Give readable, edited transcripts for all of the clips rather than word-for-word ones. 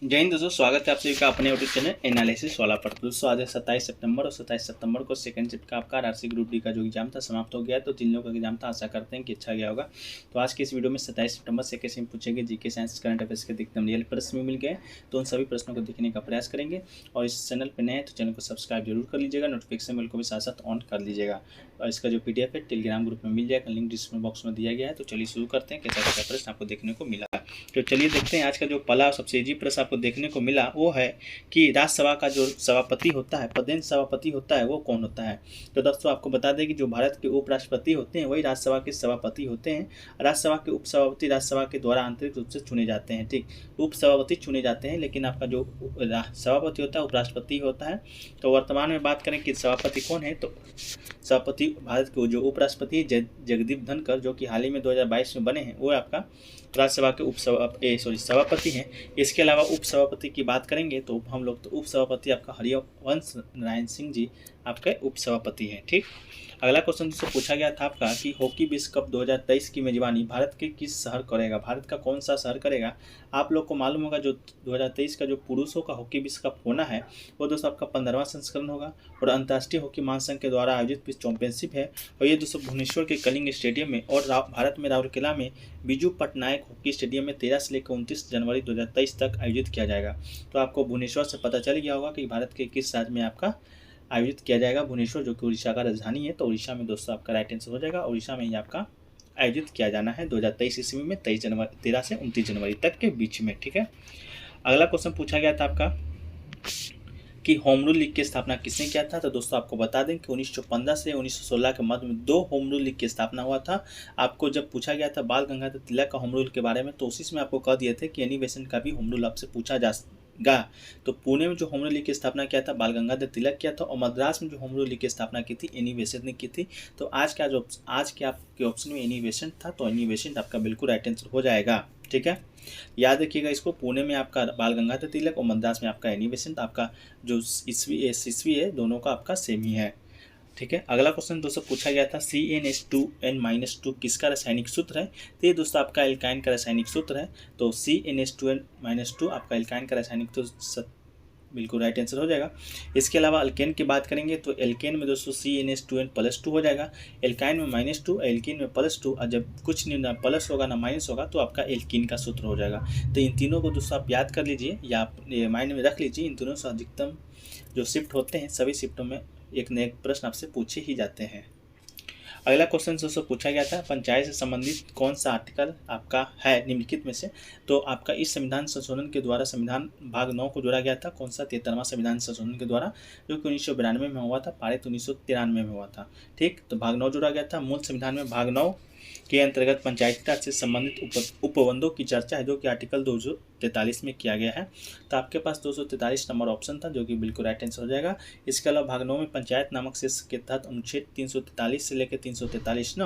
जय हिंद दोस्तों, स्वागत है आप सभी का अपने यूट्यूब चैनल एनालिसिस वाला पर। दोस्तों आज है 27 सितंबर और 27 सितंबर को सेकंड शिफ्ट का आपका आरआरसी ग्रुप डी का जो एग्जाम था समाप्त हो गया है। तो 3 लोगों का एग्जाम था, आशा करते हैं कि अच्छा गया होगा। तो आज की इस वीडियो में 27 सितंबर से कैसे पूछेंगे जीके साइंस करंट अफेयर्स के अधिकतम रियल प्रश्न भी मिल गए, तो उन सभी प्रश्नों को देखने का प्रयास करेंगे। और इस चैनल पर नए हैं तो चैनल को सब्सक्राइब जरूर कर लीजिएगा, नोटिफिकेशन बेल को भी साथ साथ ऑन कर लीजिएगा। और इसका जो PDF है टेलीग्राम ग्रुप में मिल जाएगा, लिंक डिस्क्रिप्शन बॉक्स में दिया गया है। तो चलिए शुरू करते हैं कैसा कैसा प्रश्न आपको देखने को मिला। तो चलिए देखते हैं आज का जो पहला सबसे इजी प्रश्न आपको देखने को मिला वो है कि राज्यसभा का जो सभापति होता है, पदेन सभापति होता है, वो कौन होता है। तो दोस्तों आपको बता दें कि जो भारत के उपराष्ट्रपति होते हैं वही राज्यसभा के सभापति होते हैं। राज्यसभा के उपसभापति राज्यसभा के द्वारा आंतरिक रूप से चुने जाते हैं। ठीक, उपसभापति चुने जाते हैं, लेकिन आपका जो सभापति होता है उपराष्ट्रपति होता है। तो वर्तमान में बात करें कि सभापति कौन है, तो सभापति भारत के जो उपराष्ट्रपति जगदीप धनखड़, जो कि हाल ही में 2022 में बने हैं, वो आपका राज्यसभा के सभापति हैं। इसके अलावा उपसभापति की बात करेंगे तो हम लोग तो उपसभापति आपका हरिवंश नारायण सिंह जी आपके उपसभापति हैं। ठीक, अगला क्वेश्चन जिससे पूछा गया था आपका कि हॉकी विश्व कप 2023 की मेजबानी भारत के किस शहर करेगा, भारत का कौन सा शहर करेगा। आप लोग को मालूम होगा जो 2023 का जो पुरुषों का हॉकी विश्व कप होना है वो दोस्तों आपका 15वां संस्करण होगा और अंतर्राष्ट्रीय हॉकी महासंघ के द्वारा आयोजित विश्व चैंपियनशिप है। और ये दोस्तों भुवनेश्वर के कलिंग स्टेडियम में और भारत में राउरकेला में बिजू पटनायक हॉकी स्टेडियम में 13 से लेकर 29 जनवरी 2023 तक आयोजित किया जाएगा। तो आपको भुवनेश्वर से पता चल गया होगा कि भारत के किस राज्य में आपका आयोजित किया जाएगा। भुवनेश्वर जो कि उड़ीसा का राजधानी है, तो उड़ीसा में दोस्तों आपका राइट आंसर हो जाएगा। उड़ीसा में ही आपका आयोजित किया जाना है 2023 ईस्वी में 13 से 29 जनवरी तक के बीच में। ठीक है, अगला क्वेश्चन पूछा गया था आपका कि होम रूल लीग की स्थापना किसने किया था। तो दोस्तों आपको बता दें कि 1915 से 1916 के मध्य में 2 होम रूल लीग की स्थापना हुआ था। आपको जब पूछा गया था बाल गंगाधर तिलक का होम रूल के बारे में, तो उसी में आपको कह दिए थे कि एनी बेसेंट का भी होम रूल आपसे पूछा जाएगा। तो पुणे में जो होम रूल लीग की स्थापना किया था बाल गंगाधर तिलक किया था, और मद्रास में जो होम रूल लीग की स्थापना की थी एनी बेसेंट ने की थी। तो आज के आपके ऑप्शन में एनी बेसेंट था, तो एनी बेसेंट आपका बिल्कुल राइट आंसर हो जाएगा। ठीक है, याद रखिएगा इसको, पुणे में आपका बाल गंगाधर तिलक और मद्रास में आपका एनी बेसेंट। आपका जो ईस्वी है दोनों का आपका सेम ही है। ठीक है, अगला क्वेश्चन दोस्तों पूछा गया था CnH2n-2 किसका रासायनिक सूत्र है। तो ये दोस्तों आपका एल्काइन का रासायनिक सूत्र है। तो CnH2n-2 आपका एल्काइन का रासायनिक सूत्र बिल्कुल राइट आंसर हो जाएगा। इसके अलावा अल्केन की बात करेंगे तो एल्केन में दोस्तों CnH2n+2 हो जाएगा, एल्काइन में -2, एल्कीन में +2। और जब कुछ नहीं ना प्लस होगा ना माइनस होगा तो आपका एल्कीन का सूत्र हो जाएगा। तो इन तीनों को दोस्तों आप याद कर लीजिए या आप माइंड में रख लीजिए। इन तीनों से अधिकतम जो शिफ्ट होते हैं सभी शिफ्टों में एक न एक प्रश्न आपसे पूछे ही जाते हैं। अगला क्वेश्चन दोस्तों पूछा गया था पंचायत से संबंधित कौन सा आर्टिकल आपका है निम्नलिखित में से। तो आपका इस संविधान संशोधन के द्वारा संविधान भाग 9 को जोड़ा गया था, कौन सा 73वां संविधान संशोधन के द्वारा, जो कि 1992 में हुआ था, पारित 1993 में हुआ था। ठीक, तो भाग 9 जोड़ा गया था। मूल संविधान में भाग 9 के अंतर्गत पंचायती राज से संबंधित उपबंधों की चर्चा है, जो कि आर्टिकल 243 में किया गया है। तो आपके पास 243 नंबर ऑप्शन था, जो कि बिल्कुल राइट आंसर हो जाएगा। इसके अलावा भाग 9 में पंचायत नामक शीर्ष के तहत अनुच्छेद 343 से लेकर 343 न,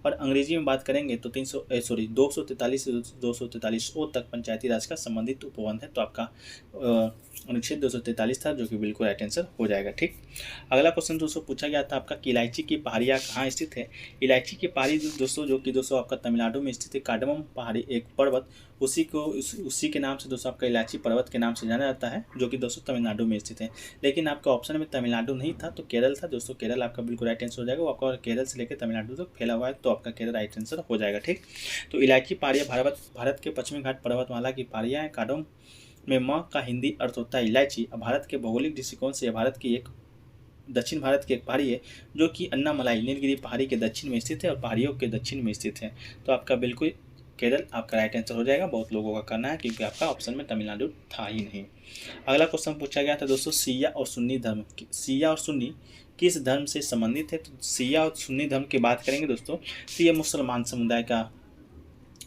और अंग्रेजी में बात करेंगे तो 243 से 243 ओ तक पंचायती राज का संबंधित उपबंध है। तो आपका अनुच्छेद 243 था, जो कि बिल्कुल राइट आंसर हो जाएगा। ठीक, अगला क्वेश्चन दोस्तों पूछा गया था आपका कि इलायची की पहाड़ियाँ कहाँ स्थित है। इलायची की पहाड़ी दोस्तों जो कि दोस्तों आपका तमिलनाडु में स्थित है। कार्डमम पहाड़ी एक पर्वत, उसी के नाम से दोस्तों आपका इलायची पर्वत के नाम से जाना जाता है, जो कि दोस्तों तमिलनाडु में स्थित है। लेकिन आपका ऑप्शन में तमिलनाडु नहीं था तो केरल था दोस्तों। केरल आपका बिल्कुल राइट आंसर हो जाएगा। वो आपका केरल से लेकर तमिलनाडु तक फैला हुआ है, तो आपका केरल राइट आंसर हो जाएगा। ठीक, तो इलायची पहाड़ियाँ भारत के पश्चिमी घाट पर्वतमाला की पहाड़ियाँ हैं। कार्डमम में म का हिंदी अर्थ होता है इलायची। भारत के भौगोलिक दृष्टिकोण से भारत की एक दक्षिण भारत की एक पहाड़ी है, जो कि अन्नामलाई नीलगिरी पहाड़ी के दक्षिण में स्थित है और पहाड़ियों के दक्षिण में स्थित है। तो आपका बिल्कुल केरल आपका राइट आंसर हो जाएगा। बहुत लोगों का करना है क्योंकि आपका ऑप्शन में तमिलनाडु था ही नहीं। अगला क्वेश्चन पूछा गया था दोस्तों शिया और सुन्नी धर्म, शिया और सुन्नी किस धर्म से संबंधित है। तो शिया और सुन्नी धर्म की बात करेंगे दोस्तों तो ये मुसलमान समुदाय का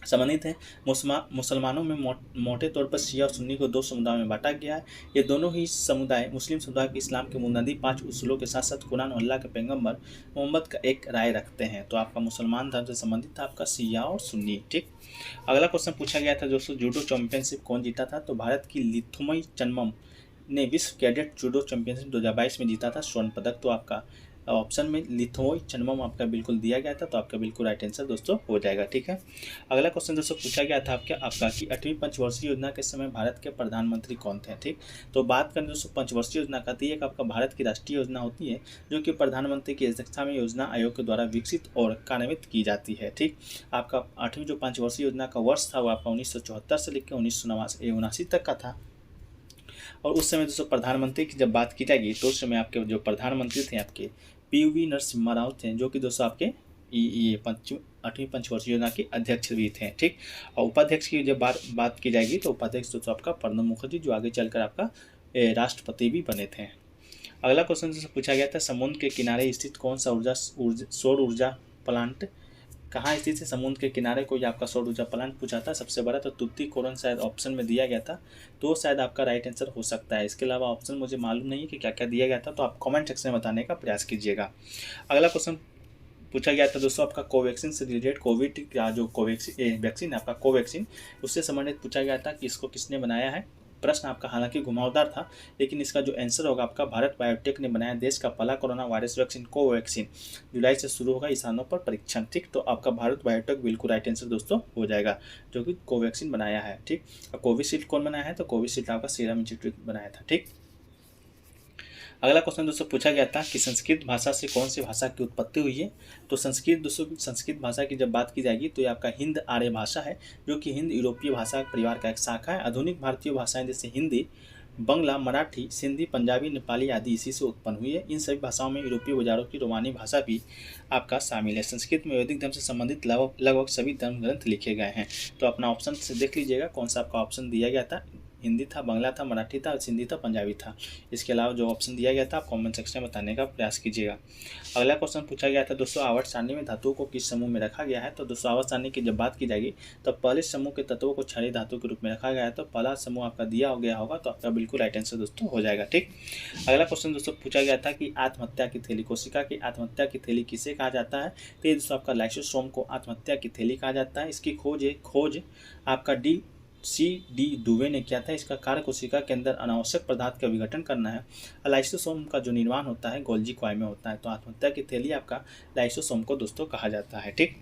संबंधित है। मुसलमानों में मोटे तौर पर शिया और सुन्नी को 2 समुदायों में बांटा गया है। ये दोनों ही समुदाय मुस्लिम समुदाय के इस्लाम के बुनियादी 5 उसूलों के साथ साथ कुरान और अल्लाह के पैगंबर मोहम्मद का एक राय रखते हैं। तो आपका मुसलमान धर्म से संबंधित था आपका शिया और सुन्नी। ठीक, अगला क्वेश्चन पूछा गया था दोस्तों जूडो चैंपियनशिप कौन जीता था। तो भारत की लिथुमई चन्मम ने विश्व कैडेट जूडो चैंपियनशिप 2022 में जीता था स्वर्ण पदक। तो आपका ऑप्शन में लिथोइचनमम आपका बिल्कुल दिया गया था, तो आपका बिल्कुल राइट आंसर दोस्तों हो जाएगा। ठीक है, अगला क्वेश्चन दोस्तों पूछा गया था आपका कि 8वीं पंचवर्षीय योजना के समय भारत के प्रधानमंत्री कौन थे। ठीक, तो बात करें दोस्तों पंचवर्षीय योजना का, तो एक आपका भारत की राष्ट्रीय योजना होती है जो कि प्रधानमंत्री की अध्यक्षता में योजना आयोग के द्वारा विकसित और कार्यान्वित की जाती है। ठीक, आपका 8वीं जो पंचवर्षीय योजना का वर्ष था वो आपका 1974 से लेकर 1979 तक का था। और उस समय दोस्तों प्रधानमंत्री की जब बात की जाएगी तो उस समय आपके जो प्रधानमंत्री थे आपके PV नरसिम्हा राव थे, जो कि दोस्तों आपके ये 8वीं पंचवर्षीय योजना के अध्यक्ष भी थे। ठीक, और उपाध्यक्ष की जब बात की जाएगी तो उपाध्यक्ष दोस्तों आपका प्रणब मुखर्जी, जो आगे चलकर आपका राष्ट्रपति भी बने थे। अगला क्वेश्चन दोस्तों पूछा गया था समुद्र के किनारे स्थित कौन सा सौर ऊर्जा प्लांट कहाँ स्थित है। समुद्र के किनारे कोई आपका सौर ऊर्जा प्लांट पूछा था, सबसे बड़ा तो तुतीकोरन शायद ऑप्शन में दिया गया था, तो शायद आपका राइट आंसर हो सकता है। इसके अलावा ऑप्शन मुझे मालूम नहीं है कि क्या क्या दिया गया था, तो आप कमेंट सेक्शन में बताने का प्रयास कीजिएगा। अगला क्वेश्चन पूछा गया था दोस्तों आपका कोवैक्सीन से रिलेटेड, कोविड का जो कोवैक्सीन वैक्सीन है आपका कोवैक्सीन, उससे संबंधित पूछा गया था कि इसको किसने बनाया है। प्रश्न आपका हालांकि घुमावदार था, लेकिन इसका जो आंसर होगा आपका भारत बायोटेक ने बनाया देश का पहला कोरोना वायरस वैक्सीन कोवैक्सीन, जुलाई से शुरू होगा इंसानों पर परीक्षण। ठीक, तो आपका भारत बायोटेक बिल्कुल राइट आंसर दोस्तों हो जाएगा, जो कि कोवैक्सीन बनाया है। ठीक, और कोविशील्ड कौन बनाया है, तो कोविशील्ड आपका सीरम इंस्टीट्यूट बनाया था। ठीक, अगला क्वेश्चन दोस्तों पूछा गया था कि संस्कृत भाषा से कौन सी भाषा की उत्पत्ति हुई है। तो संस्कृत भाषा की जब बात की जाएगी तो ये आपका हिंद आर्य भाषा है, जो कि हिंद यूरोपीय भाषा परिवार का एक शाखा है। आधुनिक भारतीय भाषाएं जैसे हिंदी, बंगला, मराठी, सिंधी, पंजाबी, नेपाली आदि इसी से उत्पन्न हुई है। इन सभी भाषाओं में यूरोपीय बाजारों की रोमानी भाषा भी आपका शामिल है। संस्कृत में वैदिक धर्म से संबंधित लगभग सभी धर्म ग्रंथ लिखे गए हैं। तो अपना ऑप्शन से देख लीजिएगा कौन सा आपका ऑप्शन दिया गया था, हिंदी था, बंगला था, मराठी था, सिंधी था, पंजाबी था। इसके अलावा जो ऑप्शन दिया गया था आप कमेंट सेक्शन में बताने का प्रयास कीजिएगा। अगला क्वेश्चन पूछा गया था दोस्तों आवर्त सारणी में धातुओं को किस समूह में रखा गया है। तो दोस्तों आवर्त सारणी की जब बात की जाएगी तो पहले समूह के तत्वों को क्षारीय धातु के रूप में रखा गया है, तो पहला समूह आपका दिया गया होगा, तो आपका बिल्कुल राइट आंसर दोस्तों हो जाएगा। ठीक, अगला क्वेश्चन दोस्तों पूछा गया था कि आत्महत्या की थैली, कोशिका की आत्महत्या की थैली किसे कहा जाता है। तो ये दोस्तों आपका लाइसोसोम को आत्महत्या की थैली कहा जाता है। इसकी खोज आपका CD डुवे ने किया था। इसका कार्य कोशिका के अंदर अनावश्यक पदार्थ का विघटन करना है। लाइसोसोम का जो निर्माण होता है गोल्जी कॉय में होता है, तो आत्महत्या की थैली आपका लाइसोसोम को दोस्तों कहा जाता है। ठीक,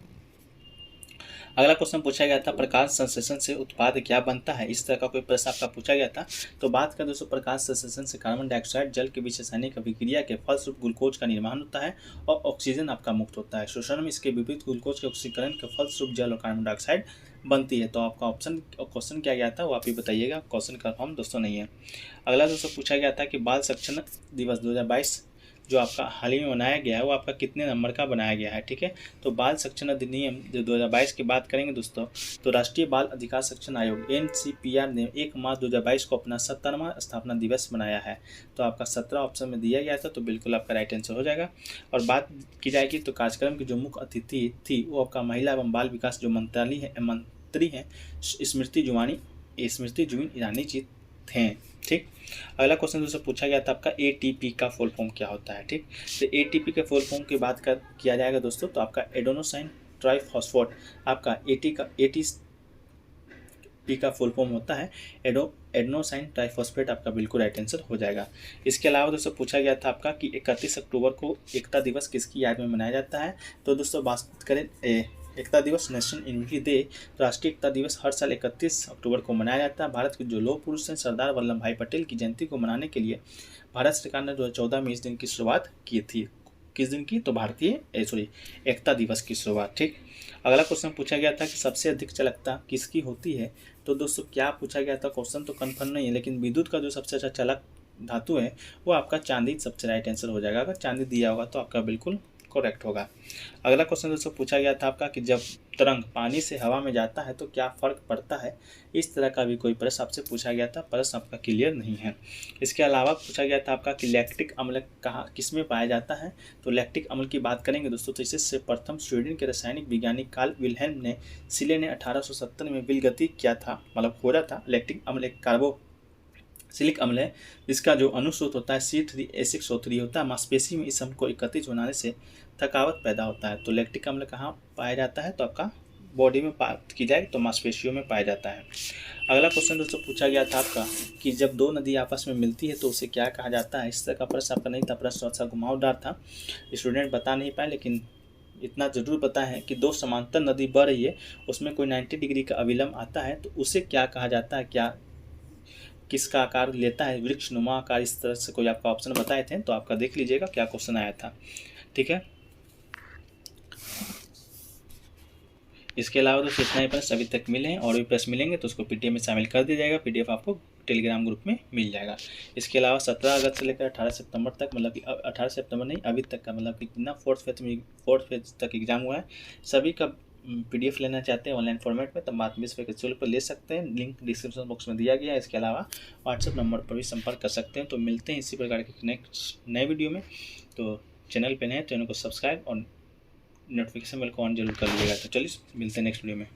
अगला क्वेश्चन पूछा गया था प्रकाश संश्लेषण से उत्पाद क्या बनता है। इस तरह का कोई प्रश्न आपका पूछा गया था। तो बात करें दोस्तों प्रकाश संश्लेषण से कार्बन डाइऑक्साइड जल के बीच रासायनिक अभिक्रिया के फलस्वरूप ग्लूकोज का निर्माण होता है और ऑक्सीजन आपका मुक्त होता है। शोषण में इसके विपरीत ग्लूकोज के ऑक्सीकरण के फलस्वरूप जल और कार्बन डाइऑक्साइड बनती है। तो आपका क्वेश्चन क्या गया था वो आप ही बताइएगा, क्वेश्चन कंफर्म दोस्तों नहीं है। अगला दोस्तों पूछा गया था कि बाल संरक्षण दिवस 2022 जो आपका हाल ही में बनाया गया है वो आपका कितने नंबर का बनाया गया है। ठीक है, तो बाल संरक्षण अधिनियम जो 2022 की बात करेंगे दोस्तों, तो राष्ट्रीय बाल अधिकार संरक्षण आयोग NCPR ने 1 मार्च 2022 को अपना 70वां स्थापना दिवस मनाया है। तो आपका 17 ऑप्शन में दिया गया था, तो बिल्कुल आपका राइट आंसर हो जाएगा। और बात की जाएगी तो कार्यक्रम की जो मुख्य अतिथि थी वो आपका महिला एवं बाल विकास जो मंत्री हैं स्मृति जुबिन ईरानी जी थे। ठीक, अगला क्वेश्चन दोस्तों पूछा गया था आपका ATP का फुल फॉर्म क्या होता है। ठीक, तो ATP के फुल फॉर्म की बात किया जाएगा दोस्तों, तो आपका एडेनोसाइन ट्राइफॉस्फेट आपका ATP का फुल फॉर्म होता है एडेनोसाइन ट्राइफॉस्फेट, आपका बिल्कुल राइट आंसर हो जाएगा। इसके अलावा दोस्तों पूछा गया था आपका कि 31 अक्टूबर को एकता दिवस किसकी याद में मनाया जाता है। तो दोस्तों बात करें एकता दिवस नेशनल यूनिटी डे, राष्ट्रीय एकता दिवस हर साल 31 अक्टूबर को मनाया जाता है। भारत के जो लौह पुरुष हैं सरदार वल्लभ भाई पटेल की जयंती को मनाने के लिए भारत सरकार ने 2014 में इस दिन की शुरुआत की थी। किस दिन की, तो एकता दिवस की शुरुआत। ठीक, अगला क्वेश्चन पूछा गया था कि सबसे अधिक चालकता किसकी होती है। तो दोस्तों क्या पूछा गया था, क्वेश्चन तो कन्फर्म नहीं है, लेकिन विद्युत का जो सबसे अच्छा चालक धातु है वो आपका चांदी सबसे राइट आंसर हो जाएगा। अगर चांदी दिया होगा तो आपका बिल्कुल करेक्ट होगा। अगला क्वेश्चन दोस्तों पूछा गया था आपका कि जब तरंग पानी से हवा में जाता है तो क्या फर्क पड़ता है। इस तरह का भी कोई प्रश्न आपसे पूछा गया था, प्रश्न आपका क्लियर नहीं है। इसके अलावा पूछा गया था आपका कि लैक्टिक अम्ल किस में पाया जाता है। तो लैक्टिक अम्ल की बात करेंगे दोस्तों, तो इससे प्रथम स्वीडन के रासायनिक वैज्ञानिक कार्ल विल्हेम ने सिले ने 1870 में विलगति किया था, मतलब खोजा था। लैक्टिक अम्ल एक कार्बोक्सिलिक अम्ल है जिसका जो अनुस्रोत होता है C3H6O3 होता है। मांसपेशी में इस अम्ल को एकत्रित होने से थकावट पैदा होता है। तो लैक्टिक अम्ल कहाँ पाया जाता है, तो आपका बॉडी में बात की जाए तो मांसपेशियों में पाया जाता है। अगला क्वेश्चन दोस्तों पूछा गया था आपका कि जब दो नदी आपस में मिलती है तो उसे क्या कहा जाता है। इस तरह का प्रश्न आपका नहीं था, प्रश्न अच्छा घुमावदार था, स्टूडेंट बता नहीं पाए, लेकिन इतना जरूर पता है कि दो समांतर नदी बह रही है, उसमें कोई 90 डिग्री का अविलंब आता है तो उसे क्या कहा जाता है, क्या किसका आकार लेता है, वृक्षनुमा आकार, इस तरह से कोई आपका ऑप्शन बताए थे तो आपका देख लीजिएगा क्या क्वेश्चन आया था। ठीक है, इसके अलावा दोस्तों इतना ही प्रश्न अभी तक मिले हैं, और भी प्रश्न मिलेंगे तो उसको पीडीएफ में शामिल कर दिया जाएगा। पीडीएफ आपको टेलीग्राम ग्रुप में मिल जाएगा। इसके अलावा 17 अगस्त से लेकर 18 सितंबर तक, मतलब कि 18 सितंबर नहीं अभी तक का, मतलब कि कितना फोर्थ फेज तक एग्जाम हुआ है, सभी का पीडीएफ लेना चाहते हैं ऑनलाइन फॉर्मेट में, तब बात 20 रुपये के शुल्क पर ले सकते हैं। लिंक डिस्क्रिप्शन बॉक्स में दिया गया है। इसके अलावा व्हाट्सएप नंबर पर भी संपर्क कर सकते हैं। तो मिलते हैं इसी प्रकार के नेक्स्ट नए वीडियो में। तो चैनल पर नए, चैनल को सब्सक्राइब और नोटिफिकेशन बेल को ऑन जरूर कर लीजिएगा। तो चलिए मिलते हैं नेक्स्ट वीडियो में।